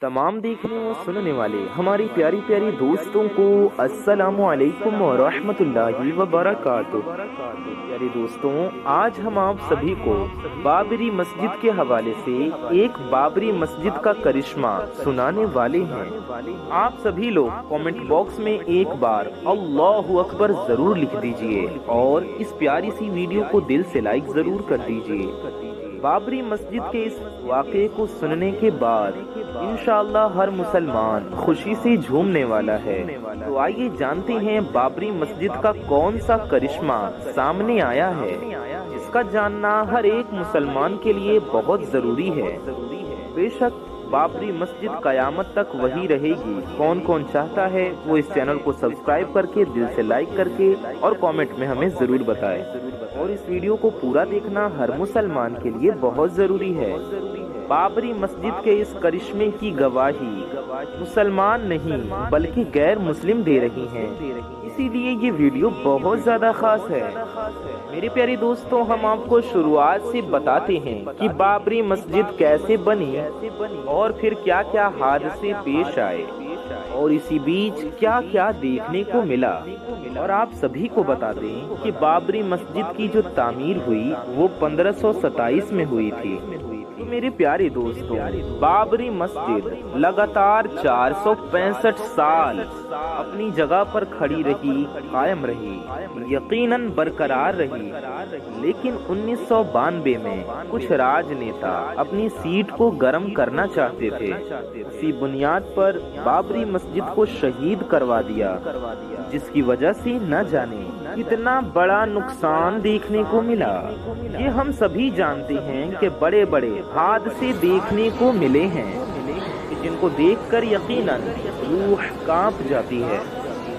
تمام دیکھنے اور سننے والے ہماری پیاری پیاری دوستوں کو السلام علیکم ورحمۃ اللہ وبرکاتہ۔ پیارے دوستوں، آج ہم آپ سبھی کو بابری مسجد کے حوالے سے ایک بابری مسجد کا کرشمہ سنانے والے ہیں۔ آپ سبھی لوگ کامنٹ باکس میں ایک بار اللہ اکبر ضرور لکھ دیجئے اور اس پیاری سی ویڈیو کو دل سے لائک ضرور کر دیجئے۔ بابری مسجد کے اس واقعے کو سننے کے بعد انشاءاللہ ہر مسلمان خوشی سے جھومنے والا ہے۔ تو آئیے جانتے ہیں بابری مسجد کا کون سا کرشمہ سامنے آیا ہے، جس کا جاننا ہر ایک مسلمان کے لیے بہت ضروری ہے۔ بے شک بابری مسجد قیامت تک وہی رہے گی۔ کون کون چاہتا ہے وہ اس چینل کو سبسکرائب کر کے دل سے لائک کر کے اور کامنٹ میں ہمیں ضرور بتائے، اور اس ویڈیو کو پورا دیکھنا ہر مسلمان کے لیے بہت ضروری ہے۔ بابری مسجد کے اس کرشمے کی گواہی مسلمان نہیں بلکہ غیر مسلم دے رہی ہیں، اسی لیے یہ ویڈیو بہت زیادہ خاص ہے۔ میرے پیارے دوستوں، ہم آپ کو شروعات سے بتاتے ہیں کہ بابری مسجد کیسے بنی اور پھر کیا کیا حادثے پیش آئے اور اسی بیچ کیا کیا دیکھنے کو ملا، اور آپ سبھی کو بتا دیں کہ بابری مسجد کی جو تعمیر ہوئی وہ 1527 میں ہوئی تھی۔ تو میرے پیارے دوستوں، بابری مسجد لگاتار 465 سال اپنی جگہ پر کھڑی رہی، قائم رہی، یقیناً برقرار رہی، لیکن 1992 میں کچھ راج نیتا اپنی سیٹ کو گرم کرنا چاہتے تھے۔ اسی بنیاد پر بابری مسجد کو شہید کروا دیا، جس کی وجہ سے نہ جانے کتنا بڑا نقصان دیکھنے کو ملا۔ یہ ہم سبھی جانتے ہیں کہ بڑے بڑے حادثے دیکھنے کو ملے ہیں جن کو دیکھ کر یقیناً روح کانپ جاتی ہے۔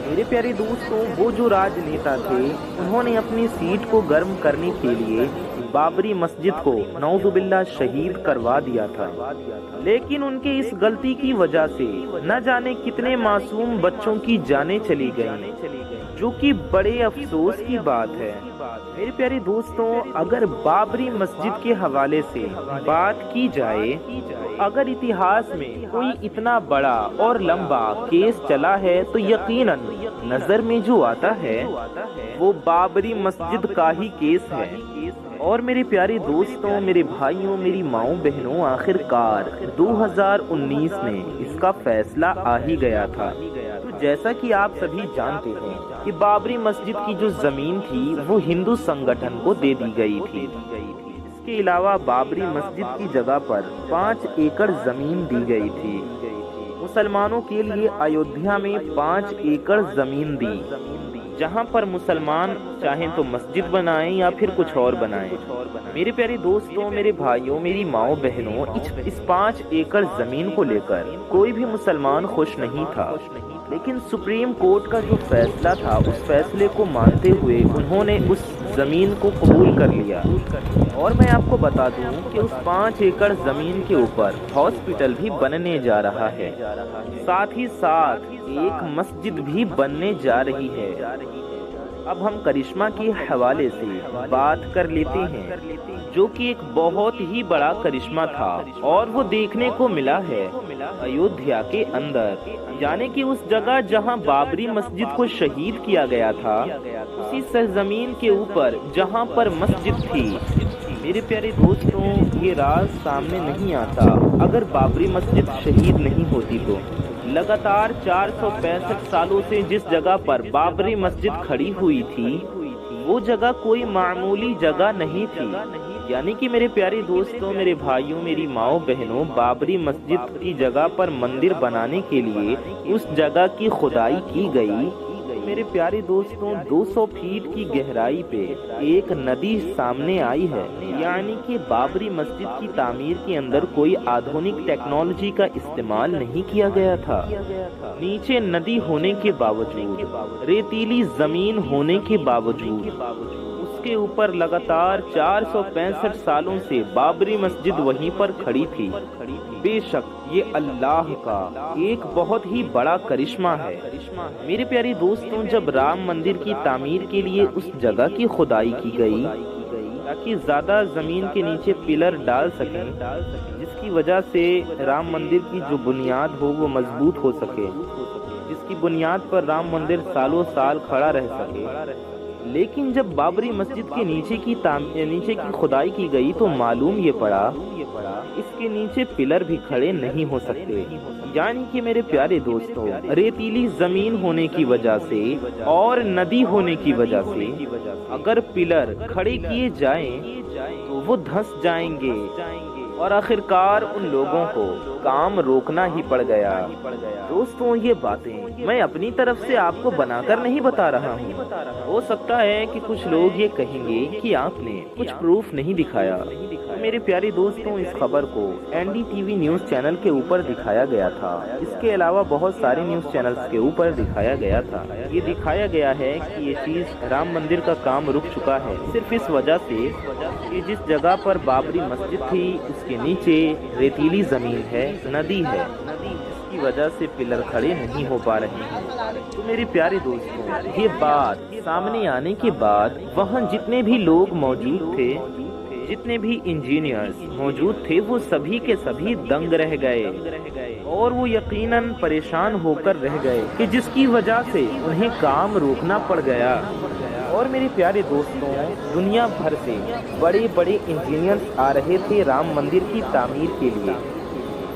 میرے پیارے دوستوں، وہ جو راج نیتا تھے انہوں نے اپنی سیٹ کو گرم کرنے کے لیے بابری مسجد کو نعوذ باللہ شہید کروا دیا تھا، لیکن ان کے اس غلطی کی وجہ سے نہ جانے کتنے معصوم بچوں کی جانیں چلی گئیں، جو کہ بڑے افسوس کی بات ہے۔ میرے پیارے دوستوں، اگر بابری مسجد کے حوالے سے بات کی جائے، اگر اتہاس میں کوئی اتنا بڑا اور لمبا کیس چلا ہے تو یقیناً نظر میں جو آتا ہے وہ بابری مسجد کا ہی کیس ہے۔ اور میرے پیارے دوستوں، میرے بھائیوں، میری ماؤں بہنوں، آخر کار 2019 میں اس کا فیصلہ آ ہی گیا تھا۔ جیسا کہ آپ سبھی جانتے ہیں کہ بابری مسجد کی جو زمین تھی وہ ہندو سنگٹھن کو دے دی گئی تھی۔ اس کے علاوہ بابری مسجد کی جگہ پر 5 ایکڑ زمین دی گئی تھی۔ مسلمانوں کے لیے ایودھیا میں 5 ایکڑ زمین دی، جہاں پر مسلمان چاہیں تو مسجد بنائیں یا پھر کچھ اور بنائیں۔ میرے پیارے دوستوں، میرے بھائیوں، میری ماؤں بہنوں، اس 5 ایکڑ زمین کو لے کر کوئی بھی مسلمان خوش نہیں تھا، لیکن سپریم کورٹ کا جو فیصلہ تھا اس فیصلے کو مانتے ہوئے انہوں نے اس زمین کو قبول کر لیا۔ اور میں آپ کو بتا دوں کہ اس 5 ایکڑ زمین کے اوپر ہاسپٹل بھی بننے جا رہا ہے، ساتھ ہی ساتھ ایک مسجد بھی بننے جا رہی ہے۔ اب ہم کرشمہ کے حوالے سے بات کر لیتے ہیں، جو کہ ایک بہت ہی بڑا کرشمہ تھا، اور وہ دیکھنے کو ملا ہے ایودھیا کے اندر، یعنی کہ اس جگہ جہاں بابری مسجد کو شہید کیا گیا تھا، اسی سرزمین کے اوپر جہاں پر مسجد تھی۔ میرے پیارے دوستوں، یہ راز سامنے نہیں آتا اگر بابری مسجد شہید نہیں ہوتی تو۔ لگاتار 465 سالوں سے جس جگہ پر بابری مسجد کھڑی ہوئی تھی وہ جگہ کوئی معمولی جگہ نہیں تھی، یعنی کہ میرے پیارے دوستوں، میرے بھائیوں، میری ماؤں بہنوں، بابری مسجد کی جگہ پر مندر بنانے کے لیے اس جگہ کی کھدائی کی گئی۔ میرے پیارے دوستوں، 200 فیٹ کی گہرائی پہ ایک ندی سامنے آئی ہے، یعنی کہ بابری مسجد کی تعمیر کے اندر کوئی آدھونک ٹیکنالوجی کا استعمال نہیں کیا گیا تھا۔ نیچے ندی ہونے کے باوجود، ریتیلی زمین ہونے کے باوجود، اس کے اوپر لگاتار 465 سالوں سے بابری مسجد وہیں پر کھڑی تھی۔ بے شک یہ اللہ کا ایک بہت ہی بڑا کرشمہ ہے۔ میرے پیارے دوستوں، جب رام مندر کی تعمیر کے لیے اس جگہ کی کھدائی کی گئی تاکہ زیادہ زمین کے نیچے پلر ڈال سکیں، جس کی وجہ سے رام مندر کی جو بنیاد ہو وہ مضبوط ہو سکے، جس کی بنیاد پر رام مندر سالوں سال کھڑا رہ سکے۔ لیکن جب بابری مسجد کے نیچے کی کھدائی کی گئی تو معلوم یہ پڑا اس کے نیچے پلر بھی کھڑے نہیں ہو سکتے، یعنی کہ میرے پیارے دوستوں، ریتیلی زمین ہونے کی وجہ سے اور ندی ہونے کی وجہ سے اگر پلر کھڑے کیے جائیں تو وہ دھنس جائیں گے، اور آخرکار ان لوگوں کو کام روکنا ہی پڑ گیا۔ دوستوں، یہ باتیں میں اپنی طرف سے آپ کو بنا کر نہیں بتا رہا ہوں۔ ہو سکتا ہے کہ کچھ لوگ یہ کہیں گے کہ آپ نے کچھ پروف نہیں دکھایا۔ میرے پیارے دوستوں، اس خبر کو NDTV نیوز چینل کے اوپر دکھایا گیا تھا، اس کے علاوہ بہت سارے نیوز چینلز کے اوپر دکھایا گیا تھا۔ یہ دکھایا گیا ہے کہ یہ چیز رام مندر کا کام رک چکا ہے صرف اس وجہ سے کہ جس جگہ پر بابری مسجد تھی اس کے نیچے ریتیلی زمین ہے، ندی ہے، جس کی وجہ سے پلر کھڑے نہیں ہو پا رہے ہیں۔ تو میرے پیارے دوستوں، یہ بات سامنے آنے کے بعد وہاں جتنے بھی لوگ موجود تھے، جتنے بھی انجینئرز موجود تھے، وہ سبھی کے سبھی دنگ رہ گئے، اور وہ یقیناً پریشان ہو کر رہ گئے کہ جس کی وجہ سے انہیں کام روکنا پڑ گیا۔ اور میرے پیارے دوستوں، دنیا بھر سے بڑے بڑے انجینئرز آ رہے تھے رام مندر کی تعمیر کے لیے،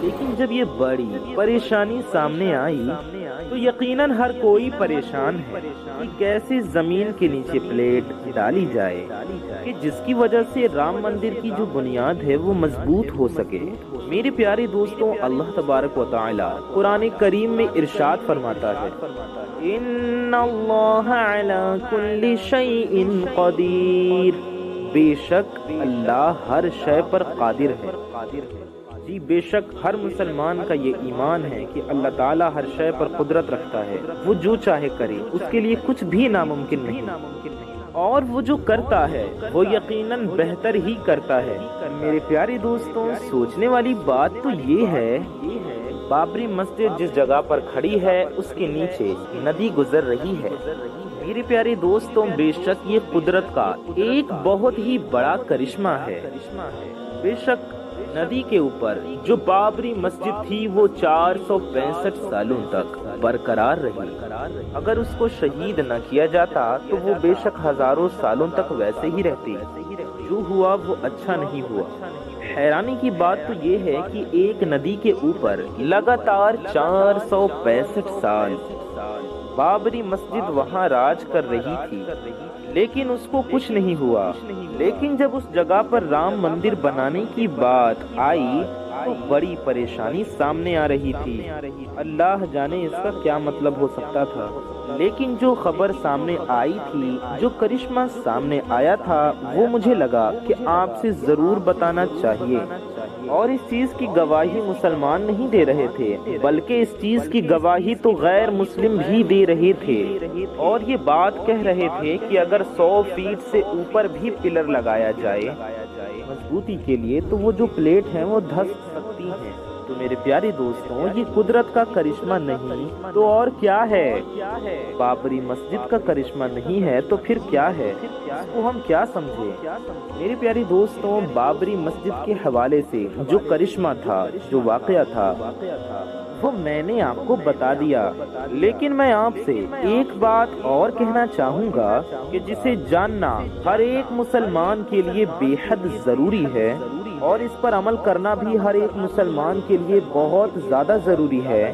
لیکن جب یہ بڑی پریشانی سامنے آئی تو یقیناً ہر کوئی پریشان ہے کہ کیسے زمین کے نیچے پلیٹ ڈالی جائے کہ جس کی وجہ سے رام مندر کی جو بنیاد ہے وہ مضبوط ہو سکے۔ میرے پیارے دوستوں، اللہ تبارک و تعالی قرآن کریم میں ارشاد فرماتا ہے، ان اللہ علی کل شیء قدیر، بے شک اللہ ہر شے پر قادر ہے۔ جی بے شک ہر مسلمان کا یہ ایمان ہے کہ اللہ تعالیٰ ہر شے پر قدرت رکھتا ہے، وہ جو چاہے کرے، اس کے لیے کچھ بھی ناممکن نہیں، اور وہ جو کرتا ہے وہ یقیناً بہتر ہی کرتا ہے۔ میرے پیارے دوستوں، سوچنے والی بات تو یہ ہے، بابری مسجد جس جگہ پر کھڑی ہے اس کے نیچے ندی گزر رہی ہے۔ میرے پیارے دوستوں، بے شک یہ قدرت کا ایک بہت ہی بڑا کرشمہ ہے۔ بے شک ندی کے اوپر جو بابری مسجد تھی وہ 465 سالوں تک برقرار رہی۔ اگر اس کو شہید نہ کیا جاتا تو وہ بے شک ہزاروں سالوں تک ویسے ہی رہتی۔ جو ہوا وہ اچھا نہیں ہوا۔ حیرانی کی بات تو یہ ہے کہ ایک ندی کے اوپر لگاتار 465 سال بابری مسجد وہاں راج کر رہی تھی، لیکن اس کو کچھ نہیں ہوا۔ لیکن جب اس جگہ پر رام مندر بنانے کی بات آئی تو بڑی پریشانی سامنے آ رہی تھی۔ اللہ جانے اس کا کیا مطلب ہو سکتا تھا، لیکن جو خبر سامنے آئی تھی، جو کرشمہ سامنے آیا تھا، وہ مجھے لگا کہ آپ سے ضرور بتانا چاہیے۔ اور اس چیز کی گواہی مسلمان نہیں دے رہے تھے، بلکہ اس چیز کی گواہی تو غیر مسلم بھی دے رہے تھے، اور یہ بات کہہ رہے تھے کہ اگر 100 فیٹ سے اوپر بھی پلر لگایا جائے مضبوطی کے لیے تو وہ جو پلیٹ ہیں وہ دھس سکتی ہیں۔ تو میرے پیارے دوستوں، یہ قدرت کا کرشمہ نہیں تو اور کیا ہے؟ بابری مسجد کا کرشمہ نہیں ہے تو پھر کیا ہے؟ اس کو ہم کیا سمجھے؟ میرے پیارے دوستوں، بابری مسجد کے حوالے سے جو کرشمہ تھا، جو واقعہ تھا، وہ میں نے آپ کو بتا دیا، لیکن میں آپ سے ایک بات اور کہنا چاہوں گا کہ جسے جاننا ہر ایک مسلمان کے لیے بے حد ضروری ہے، اور اس پر عمل کرنا بھی ہر ایک مسلمان کے لیے بہت زیادہ ضروری ہے۔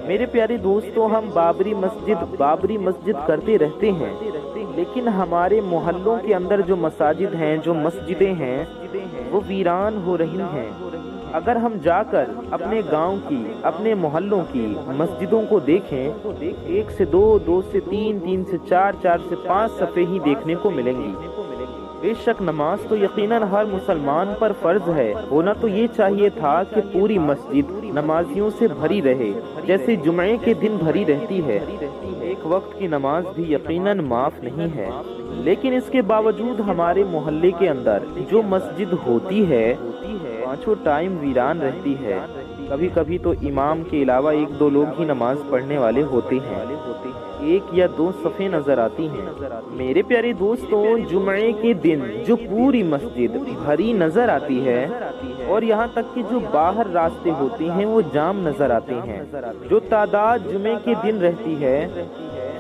میرے پیارے دوستوں، ہم بابری مسجد کرتے رہتے ہیں، لیکن ہمارے محلوں کے اندر جو مساجد ہیں، جو مسجدیں ہیں، وہ ویران ہو رہی ہیں۔ اگر ہم جا کر اپنے گاؤں کی، اپنے محلوں کی مسجدوں کو دیکھیں، 1 سے 2، 2 سے 3، 3 سے 4، 4 سے 5 صفحے ہی دیکھنے کو ملیں گی۔ بے شک نماز تو یقیناً ہر مسلمان پر فرض ہے، ہونا تو یہ چاہیے تھا کہ پوری مسجد نمازیوں سے بھری رہے، جیسے جمعے کے دن بھری رہتی ہے۔ ایک وقت کی نماز بھی یقیناً معاف نہیں ہے، لیکن اس کے باوجود ہمارے محلے کے اندر جو مسجد ہوتی ہے، پانچوں ٹائم ویران رہتی ہے۔ کبھی کبھی تو امام کے علاوہ 1-2 لوگ ہی نماز پڑھنے والے ہوتے ہیں، 1 یا 2 صفیں نظر آتی ہیں۔ میرے پیارے دوستوں، جمعے کے دن جو پوری مسجد بھری نظر آتی ہے، اور یہاں تک کہ جو باہر راستے ہوتے ہیں وہ جام نظر آتے ہیں۔ جو تعداد جمعے کے دن رہتی ہے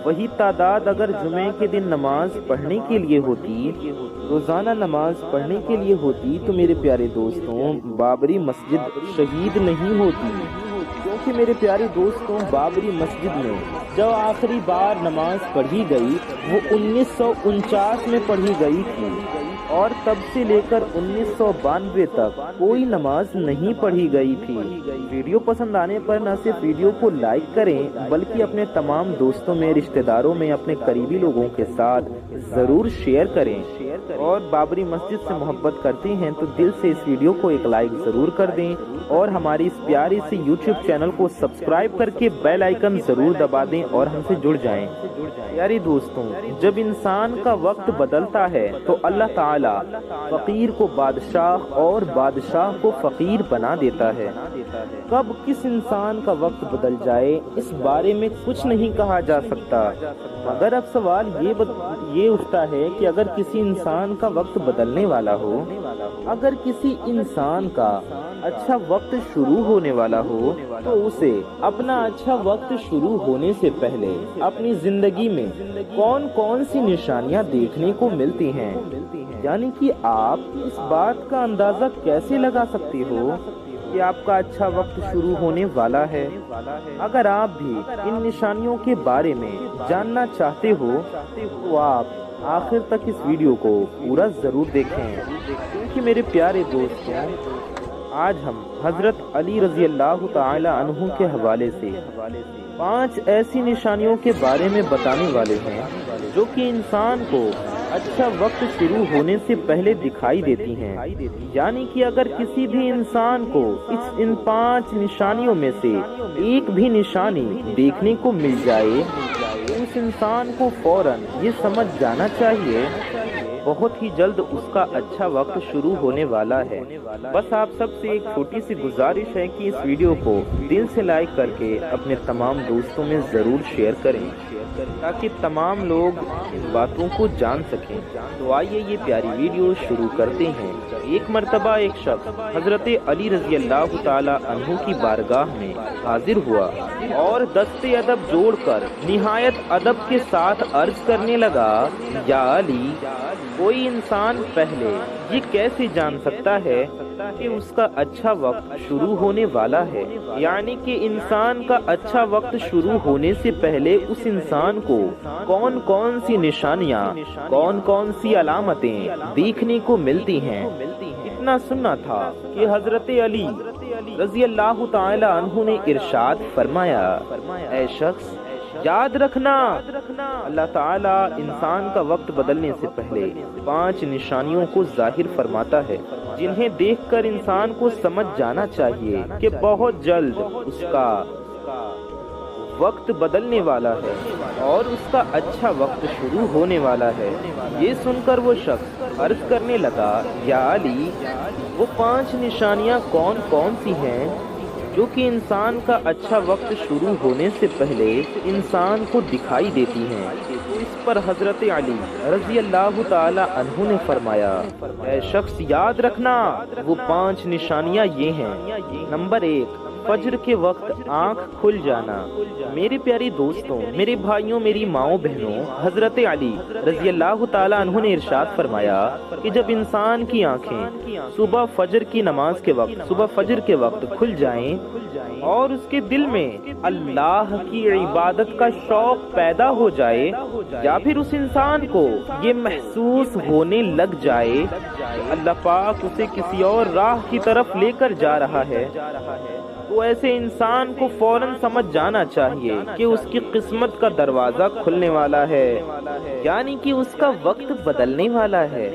وہی تعداد اگر جمعے کے دن نماز پڑھنے کے لیے ہوتی، روزانہ نماز پڑھنے کے لیے ہوتی، تو میرے پیارے دوستوں بابری مسجد شہید نہیں ہوتی، کیونکہ میرے پیارے دوستوں بابری مسجد میں جب آخری بار نماز پڑھی گئی وہ 1949 میں پڑھی گئی تھی، اور تب سے لے کر 1992 تک کوئی نماز نہیں پڑھی گئی تھی۔ ویڈیو پسند آنے پر نہ صرف ویڈیو کو لائک کریں بلکہ اپنے تمام دوستوں میں، رشتہ داروں میں، اپنے قریبی لوگوں کے ساتھ ضرور شیئر کریں، اور بابری مسجد سے محبت کرتے ہیں تو دل سے اس ویڈیو کو ایک لائک ضرور کر دیں، اور ہماری اس پیاری سی یوٹیوب چینل کو سبسکرائب کر کے بیل آئیکن ضرور دبا دیں اور ہم سے جڑ جائیں۔ پیاری دوستوں جب انسان کا وقت بدلتا ہے تو اللہ تعالی فقیر کو بادشاہ اور بادشاہ کو فقیر بنا دیتا ہے۔ کب کس انسان کا وقت بدل جائے اس بارے میں کچھ نہیں کہا جا سکتا، مگر اب سوال یہ اٹھتا ہے کہ اگر کسی انسان کا وقت بدلنے والا ہو، اگر کسی انسان کا اچھا وقت شروع ہونے والا ہو تو اسے اپنا اچھا وقت شروع ہونے سے پہلے اپنی زندگی میں کون کون سی نشانیاں دیکھنے کو ملتی ہیں، یعنی کہ آپ اس بات کا اندازہ کیسے لگا سکتے ہو کہ آپ کا اچھا وقت شروع ہونے والا ہے؟ اگر آپ بھی ان نشانیوں کے بارے میں جاننا چاہتے ہو تو آپ آخر تک اس ویڈیو کو پورا ضرور دیکھیں، کیونکہ میرے پیارے دوستوں آج ہم حضرت علی رضی اللہ تعالی عنہ کے حوالے سے 5 ایسی نشانیوں کے بارے میں بتانے والے ہیں جو کہ انسان کو اچھا وقت شروع ہونے سے پہلے دکھائی دیتی ہیں، یعنی کہ اگر کسی بھی انسان کو ان 5 نشانیوں میں سے ایک بھی نشانی دیکھنے کو مل جائے تو اس انسان کو فوراً یہ سمجھ جانا چاہیے بہت ہی جلد اس کا اچھا وقت شروع ہونے والا ہے۔ بس آپ سب سے ایک چھوٹی سی گزارش ہے کہ اس ویڈیو کو دل سے لائک کر کے اپنے تمام دوستوں میں ضرور شیئر کریں تاکہ تمام لوگ ان باتوں کو جان سکیں۔ تو آئیے یہ پیاری ویڈیو شروع کرتے ہیں۔ ایک مرتبہ ایک شخص حضرت علی رضی اللہ تعالی عنہ کی بارگاہ میں حاضر ہوا اور دستے ادب جوڑ کر نہایت ادب کے ساتھ عرض کرنے لگا، یا علی، کوئی انسان پہلے یہ کیسے جان سکتا ہے کہ اس کا اچھا وقت شروع ہونے والا ہے؟ یعنی کہ انسان کا اچھا وقت شروع ہونے سے پہلے اس انسان کو کون کون سی نشانیاں، کون کون سی علامتیں دیکھنے کو ملتی ہیں۔ اتنا سننا تھا کہ حضرت علی رضی اللہ تعالی عنہ نے ارشاد فرمایا، اے شخص یاد رکھنا، اللہ تعالیٰ انسان کا وقت بدلنے سے پہلے 5 نشانیوں کو ظاہر فرماتا ہے جنہیں دیکھ کر انسان کو سمجھ جانا چاہیے کہ بہت جلد اس کا وقت بدلنے والا ہے اور اس کا اچھا وقت شروع ہونے والا ہے۔ یہ سن کر وہ شخص عرض کرنے لگا، یا علی، وہ 5 نشانیاں کون کون سی ہیں جو کہ انسان کا اچھا وقت شروع ہونے سے پہلے انسان کو دکھائی دیتی ہیں؟ اس پر حضرت علی رضی اللہ تعالی عنہ نے فرمایا، اے شخص یاد رکھنا، وہ 5 نشانیاں یہ ہیں۔ نمبر 1، فجر کے وقت آنکھ کھل جانا۔ میرے پیاری دوستوں، میرے بھائیوں، میری ماؤں بہنوں، حضرت علی رضی اللہ تعالی عنہ نے ارشاد فرمایا کہ جب انسان کی آنکھیں صبح فجر کی نماز کے وقت، صبح فجر کے وقت کھل جائیں اور اس کے دل میں اللہ کی عبادت کا شوق پیدا ہو جائے، یا پھر اس انسان کو یہ محسوس ہونے لگ جائے کہ اللہ پاک اسے کسی اور راہ کی طرف لے کر جا رہا ہے، تو ایسے انسان کو فوراً سمجھ جانا چاہیے کہ اس کی قسمت کا دروازہ کھلنے والا ہے، یعنی کہ اس کا وقت بدلنے والا ہے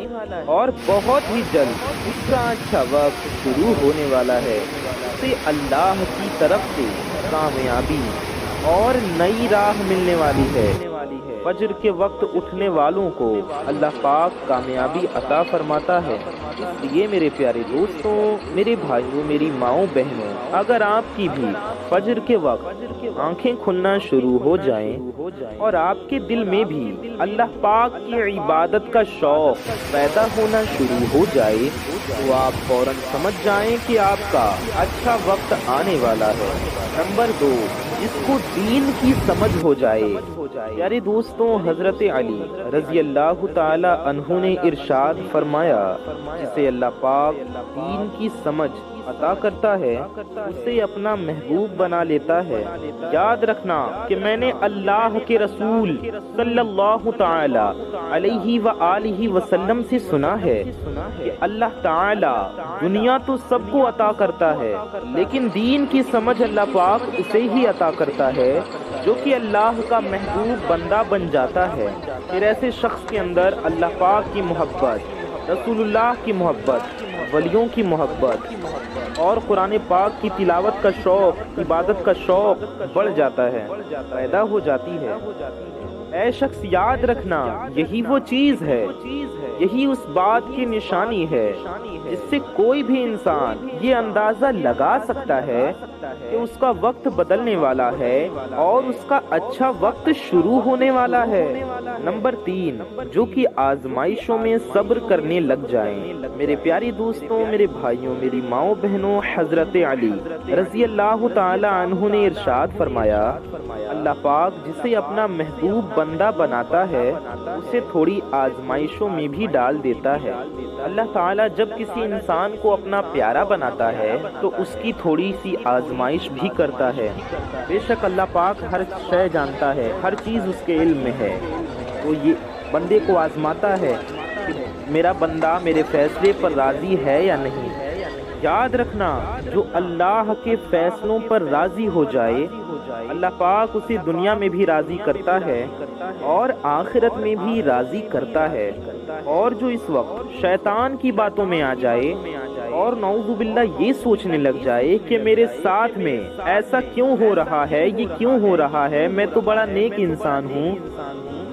اور بہت ہی جلد اس کا اچھا وقت شروع ہونے والا ہے۔ اسے اللہ کی طرف سے کامیابی اور نئی راہ ملنے والی ہے۔ فجر کے وقت اٹھنے والوں کو اللہ پاک کامیابی عطا فرماتا ہے۔ اس لیے میرے پیارے دوستوں، میرے بھائیوں، میری ماؤں بہنوں، اگر آپ کی بھی فجر کے وقت آنکھیں کھلنا شروع ہو جائیں اور آپ کے دل میں بھی اللہ پاک کی عبادت کا شوق پیدا ہونا شروع ہو جائے تو آپ فوراً سمجھ جائیں کہ آپ کا اچھا وقت آنے والا ہے۔ نمبر 2، جس کو دین کی سمجھ ہو جائے۔ پیارے دوستوں، حضرت علی رضی اللہ تعالی عنہ نے ارشاد فرمایا، جسے اللہ پاک دین کی سمجھ عطا کرتا ہے اسے اپنا محبوب بنا لیتا ہے۔ یاد رکھنا کہ میں نے اللہ کے رسول صلی اللہ تعالی علیہ وآلہ وسلم سے سنا ہے کہ اللہ تعالی دنیا تو سب کو عطا کرتا ہے، لیکن دین کی سمجھ اللہ پاک اسے ہی عطا کرتا ہے جو کہ اللہ کا محبوب بندہ بن جاتا ہے۔ پھر ایسے شخص کے اندر اللہ پاک کی محبت، رسول اللہ کی محبت، ولیوں کی محبت اور قرآن پاک کی تلاوت کا شوق، عبادت کا شوق بڑھ جاتا ہے، پیدا ہو جاتی ہے۔ اے شخص یاد رکھنا، یہی وہ چیز ہے، یہی اس بات کی نشانی ہے جس سے کوئی بھی انسان یہ اندازہ لگا سکتا ہے کہ اس کا وقت بدلنے والا ہے اور اس کا اچھا وقت شروع ہونے والا ہے۔ نمبر 3، جو کہ آزمائشوں میں صبر کرنے لگ جائیں۔ میرے پیارے دوستوں، میرے بھائیوں، میری ماؤں بہنوں، حضرت علی رضی اللہ تعالی عنہ نے ارشاد فرمایا، اللہ پاک جسے اپنا محبوب بندہ بناتا ہے اسے تھوڑی آزمائشوں میں بھی ڈال دیتا ہے۔ اللہ تعالیٰ جب کسی انسان کو اپنا پیارا بناتا ہے تو اس کی تھوڑی سی آزمائش بھی کرتا ہے۔ بے شک اللہ پاک ہر شے جانتا ہے، ہر چیز اس کے علم میں ہے، تو یہ بندے کو آزماتا ہے کہ میرا بندہ میرے فیصلے پر راضی ہے یا نہیں۔ یاد رکھنا، جو اللہ کے فیصلوں پر راضی ہو جائے اللہ پاک اسے دنیا میں بھی راضی کرتا ہے اور آخرت میں بھی راضی کرتا ہے۔ اور جو اس وقت شیطان کی باتوں میں آ جائے اور نعوذ باللہ یہ سوچنے لگ جائے کہ میرے ساتھ میں ایسا کیوں ہو رہا ہے، یہ کیوں ہو رہا ہے، میں تو بڑا نیک انسان ہوں،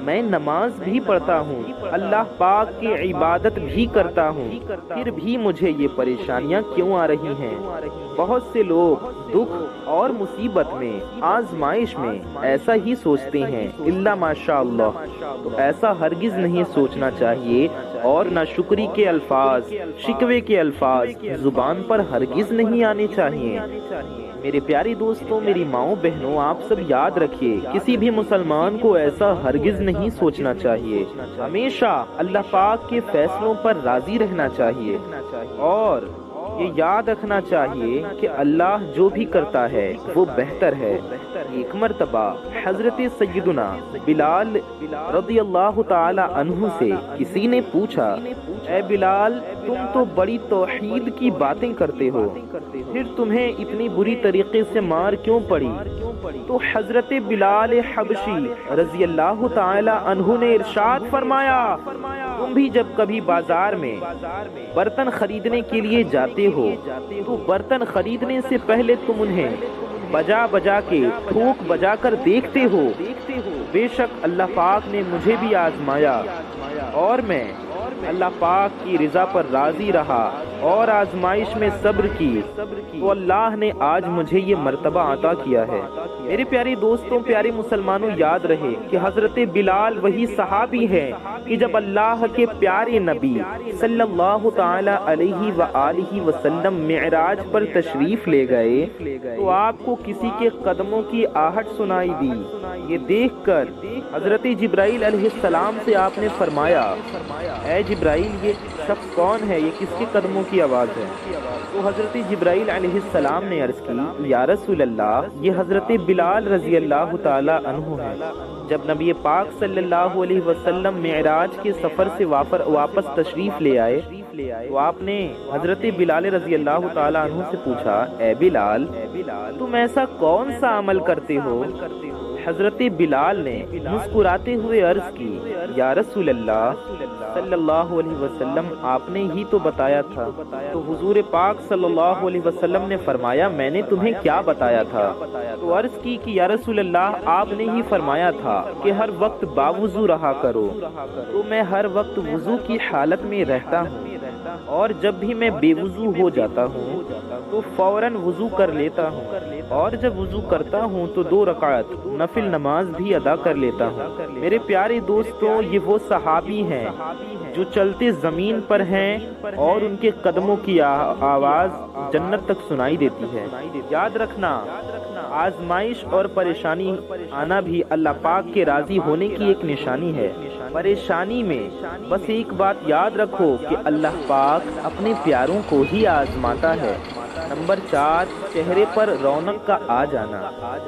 میں نماز بھی پڑھتا ہوں، اللہ پاک کی عبادت بھی کرتا ہوں، پھر بھی مجھے یہ پریشانیاں کیوں آ رہی ہیں۔ بہت سے لوگ دکھ اور مصیبت میں، آزمائش میں ایسا ہی سوچتے ہیں، الا ماشاء اللہ، تو ایسا ہرگز نہیں سوچنا چاہیے اور نہ شکری کے الفاظ، شکوے کے الفاظ زبان پر ہرگز نہیں آنے چاہیے۔ میرے پیارے دوستوں، میری ماؤں بہنوں، آپ سب یاد رکھیے، کسی بھی مسلمان کو ایسا ہرگز نہیں سوچنا چاہیے، ہمیشہ اللہ پاک کے فیصلوں پر راضی رہنا چاہیے اور یہ یاد رکھنا چاہیے کہ اللہ جو بھی کرتا ہے وہ بہتر ہے۔ ایک مرتبہ حضرت سیدنا بلال رضی اللہ تعالی عنہ سے کسی نے پوچھا، اے بلال، تم تو بڑی توحید کی باتیں کرتے ہو، پھر تمہیں اتنی بری طریقے سے مار کیوں پڑی؟ تو حضرت بلال حبشی رضی اللہ تعالی عنہ نے ارشاد فرمایا، تم بھی جب کبھی بازار میں برتن خریدنے کے لیے جاتے ہو تو برتن خریدنے سے پہلے تم انہیں بجا بجا کے، ٹھوک بجا کر دیکھتے ہو۔ بے شک اللہ پاک نے مجھے بھی آزمایا اور میں اللہ پاک کی رضا پر راضی رہا اور آزمائش میں صبر کی تو اللہ نے آج مجھے یہ مرتبہ عطا کیا ہے۔ میرے پیارے دوستوں، پیارے مسلمانوں، یاد رہے کہ حضرت بلال وہی صحابی ہیں کہ جب اللہ کے پیارے نبی صلی اللہ تعالی علیہ وآلہ وسلم معراج پر تشریف لے گئے تو آپ کو کسی کے قدموں کی آہٹ سنائی دی۔ یہ دیکھ کر حضرت جبرائیل علیہ السلام سے آپ نے فرمایا، اے جبرائیل، یہ شخص کون ہے، یہ کس کے قدموں کی آواز ہے؟ تو حضرت جبرائیل علیہ السلام نے عرض کی، یا رسول اللہ، یہ حضرت بلال رضی اللہ تعالی عنہ ہے۔ جب نبی پاک صلی اللہ علیہ وسلم معراج کے سفر سے واپس تشریف لے آئے تو آپ نے حضرت بلال رضی اللہ تعالی عنہ سے پوچھا، اے بلال، تم ایسا کون سا عمل کرتے ہو حضرت بلال نے مسکراتے ہوئے عرض کی، یا رسول اللہ صلی اللہ علیہ وسلم، آپ نے ہی تو بتایا تھا۔ تو حضور پاک صلی اللہ علیہ وسلم نے فرمایا، میں نے تمہیں کیا بتایا تھا؟ تو عرض کی کہ یا رسول اللہ، آپ نے ہی فرمایا تھا کہ ہر وقت باوضو رہا کرو۔ تو میں ہر وقت وضو کی حالت میں رہتا ہوں، اور جب بھی میں بے وضو ہو جاتا ہوں تو فوراً وضو کر لیتا ہوں، اور جب وضو کرتا ہوں تو 2 رکعت نفل نماز بھی ادا کر لیتا ہوں۔ میرے پیارے دوستوں، یہ وہ صحابی ہیں جو چلتے زمین پر ہیں اور ان کے قدموں کی آواز جنت تک سنائی دیتی ہے۔ یاد رکھنا، آزمائش اور پریشانی آنا بھی اللہ پاک کے راضی ہونے کی ایک نشانی ہے۔ پریشانی میں بس ایک بات یاد رکھو کہ اللہ پاک اپنے پیاروں کو ہی آزماتا ہے۔ نمبر 4، چہرے پر رونق کا آ جانا۔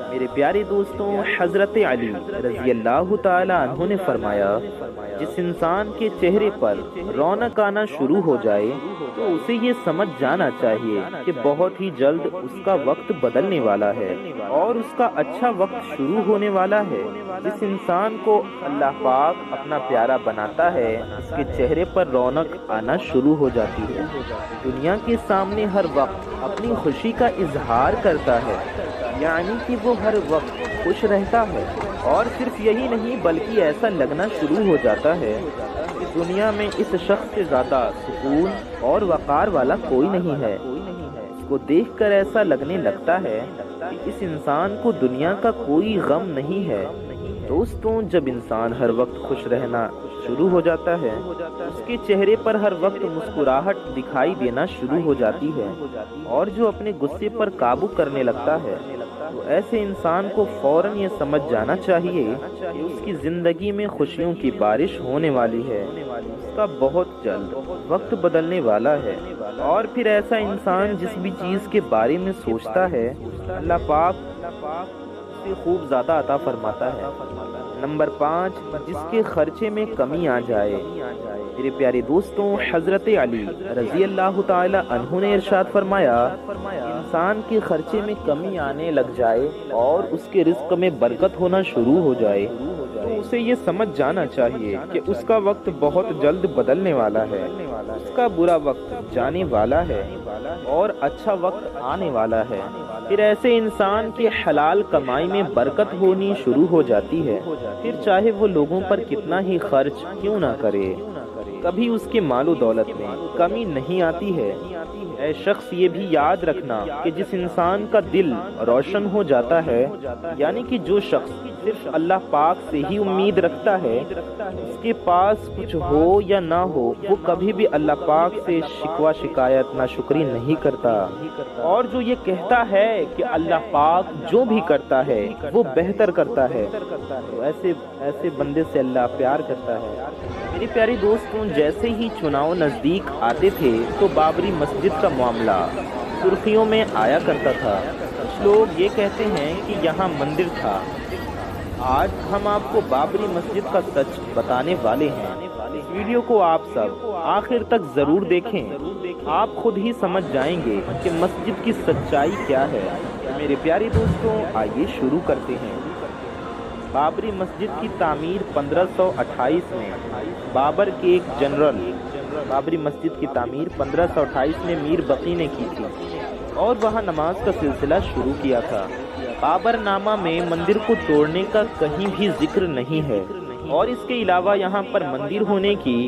میرے پیارے دوستوں، حضرت علی رضی اللہ تعالی عنہ نے فرمایا، جس انسان کے چہرے پر رونق آنا شروع ہو جائے تو اسے یہ سمجھ جانا چاہیے کہ بہت ہی جلد اس کا وقت بدلنے والا ہے اور اس کا اچھا وقت شروع ہونے والا ہے۔ جس انسان کو اللہ پاک اپنا پیارا بناتا ہے، اس کے چہرے پر رونق آنا شروع ہو جاتی ہے۔ دنیا کے سامنے ہر وقت اپنی خوشی کا اظہار کرتا ہے، یعنی کہ وہ ہر وقت خوش رہتا ہے۔ اور صرف یہی نہیں بلکہ ایسا لگنا شروع ہو جاتا ہے کہ دنیا میں اس شخص سے زیادہ سکون اور وقار والا کوئی نہیں ہے۔ اس کو دیکھ کر ایسا لگنے لگتا ہے کہ اس انسان کو دنیا کا کوئی غم نہیں ہے۔ دوستوں، جب انسان ہر وقت خوش رہنا شروع ہو جاتا ہے، اس کے چہرے پر ہر وقت مسکراہٹ دکھائی دینا شروع ہو جاتی ہے، اور جو اپنے غصے پر قابو کرنے لگتا ہے، تو ایسے انسان کو فوراً یہ سمجھ جانا چاہیے کہ اس کی زندگی میں خوشیوں کی بارش ہونے والی ہے، اس کا بہت جلد وقت بدلنے والا ہے۔ اور پھر ایسا انسان جس بھی چیز کے بارے میں سوچتا ہے، اللہ پاک سے خوب زیادہ عطا فرماتا ہے۔ نمبر 5، جس کے خرچے میں کمی آ جائے۔ میرے پیارے دوستوں، حضرت علی رضی اللہ تعالی عنہ نے ارشاد فرمایا، انسان کے خرچے میں کمی آنے لگ جائے اور اس کے رزق میں برکت ہونا شروع ہو جائے تو اسے یہ سمجھ جانا چاہیے کہ اس کا وقت بہت جلد بدلنے والا ہے، اس کا برا وقت جانے والا ہے اور اچھا وقت آنے والا ہے۔ پھر ایسے انسان کے حلال کمائی میں برکت ہونی شروع ہو جاتی ہے، پھر چاہے وہ لوگوں پر کتنا ہی خرچ کیوں نہ کرے، کبھی اس کے مال و دولت میں کمی نہیں آتی ہے۔ اے شخص، یہ بھی یاد رکھنا کہ جس انسان کا دل روشن ہو جاتا ہے، یعنی کہ جو شخص صرف اللہ پاک سے ہی امید رکھتا ہے، اس کے پاس کچھ ہو یا نہ ہو، وہ کبھی بھی اللہ پاک سے شکوہ شکایت ناشکری نہیں کرتا، اور جو یہ کہتا ہے کہ اللہ پاک جو بھی کرتا ہے وہ بہتر کرتا ہے، تو ایسے بندے سے اللہ پیار کرتا ہے۔ میری پیاری دوستوں، جیسے ہی چناؤ نزدیک آتے تھے تو بابری مسجد کا معاملہ سرخیوں میں آیا کرتا تھا۔ کچھ لوگ یہ کہتے ہیں کہ یہاں مندر تھا۔ آج ہم آپ کو بابری مسجد کا سچ بتانے والے ہیں۔ اس ویڈیو کو آپ سب آخر تک ضرور دیکھیں، آپ خود ہی سمجھ جائیں گے کہ مسجد کی سچائی کیا ہے۔ میرے پیارے دوستوں، آئیے شروع کرتے ہیں۔ بابری مسجد کی تعمیر 1528 میں بابر کے ایک جنرل بابری مسجد کی تعمیر 1528 میں میر بقی نے کی تھی اور وہاں نماز کا سلسلہ شروع کیا تھا۔ بابر نامہ میں مندر کو توڑنے کا کہیں بھی ذکر نہیں ہے، اور اس کے علاوہ یہاں پر مندر ہونے کی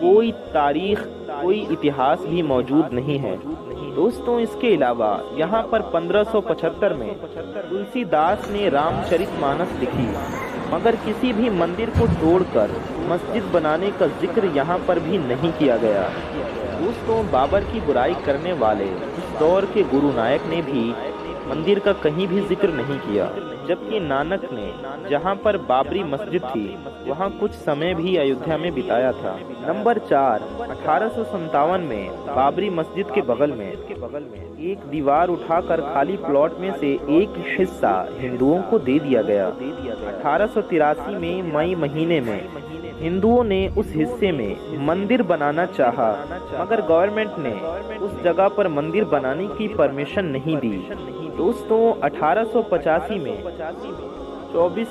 کوئی تاریخ، کوئی اتہاس بھی موجود نہیں ہے۔ دوستوں، اس کے علاوہ یہاں پر 1575 میں تلسی داس نے رام چرت مانس لکھی، مگر کسی بھی مندر کو توڑ کر مسجد بنانے کا ذکر یہاں پر بھی نہیں کیا گیا۔ دوستوں، بابر کی برائی کرنے والے اس دور کے گرو نائک نے بھی مندر کا کہیں بھی ذکر نہیں کیا، جبکہ نانک نے جہاں پر بابری مسجد تھی وہاں کچھ سمے بھی ایودھیا میں بتایا تھا۔ نمبر 4، 1857 میں بابری مسجد کے بغل میں ایک دیوار اٹھا کر خالی پلاٹ میں سے ایک حصہ ہندوؤں کو دے دیا گیا۔ 1883 میں مئی مہینے میں ہندوؤں نے اس حصے میں مندر بنانا چاہا، مگر گورنمنٹ نے اس جگہ پر مندر بنانے کی پرمیشن نہیں دی۔ دوستوں، 1885 میں 24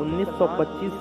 1925